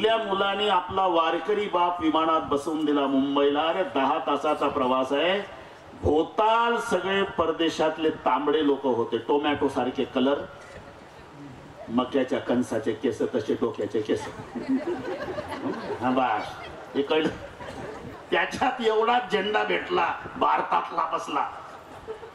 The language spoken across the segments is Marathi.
कुठल्या मुलाने आपला वारकरी बाप विमानात बसवून दिला मुंबईला? अरे 10 तासाचा प्रवास आहे. भोवताल सगळे परदेशातले तांबडे लोक होते, टोमॅटो सारखे कलर, मक्याच्या कणसाचे केस तसे डोक्याचे केस. हा बास, हे कळलं. त्याच्यात एवढा झेंडा भेटला भारतातला बसला.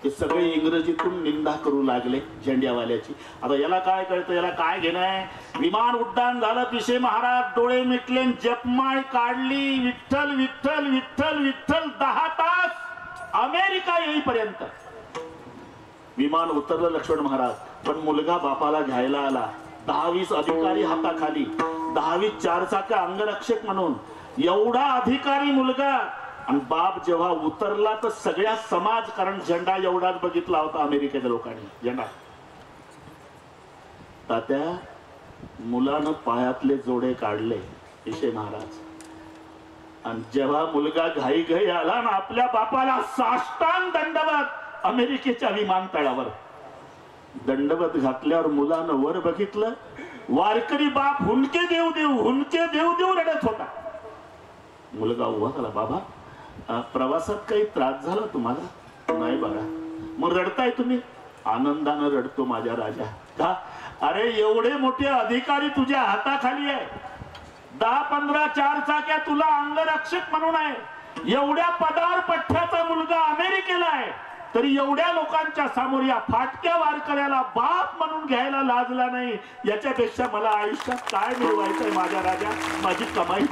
ते सगळे इंग्रजीतून निंदा करू लागले झेंड्यावाल्याची. आता याला काय कळतं, याला काय घेणं आहे? विमान उड्डाण झालं, पिशे महाराज डोळे मिटले, जपमाळ काढली, विठ्ठल विठ्ठल विठ्ठल विठ्ठल. 10 तास अमेरिका येईपर्यंत. विमान उतरलं लक्ष्मण महाराज, पण मुलगा बापाला घ्यायला आला. 10-20 अधिकारी हाताखाली, 10-20 चारचाका अंगरक्षक म्हणून एवढा अधिकारी मुलगा. आणि बाप जेव्हा उतरला तर सगळ्या समाज, कारण झेंडा एवढाच बघितला होता अमेरिकेच्या लोकांनी झेंडा. तात्या मुलानं पायातले जोडे काढले पिशे महाराज, आणि जेव्हा मुलगा घाई घाई आला ना आपल्या बापाला साष्टांग दंडवत अमेरिकेच्या विमानतळावर दंडवत घातल्यावर मुलानं वर बघितलं. वारकरी बाप हुंदके देऊ देऊ हुंदके देऊ देऊ रडत होता. मुलगा उभा झाला. बाबा प्रवासात काही त्रास झाला तुम्हाला? नाही बघा. मग रडताय तुम्ही? आनंदानं रडतो माझ्या राजा. का? अरे एवढे मोठे अधिकारी तुझ्या हाताखाली आहे, 10-15 चारचाक्या तुला अंगरक्षक म्हणून आहे, एवढ्या पदार पठ्ठ्याचा मुलगा अमेरिकेला आहे, तरी एवढ्या लोकांच्या समोर या फाटक्या वारकऱ्याला बाप म्हणून घ्यायला लाजला नाही. याच्यापेक्षा मला आयुष्यात काय मिळवायचंय माझ्या राजा? माझी कमाई.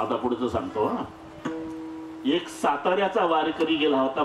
आता पुढचं सांगतो. एक साताऱ्याचा वारकरी गेला होता.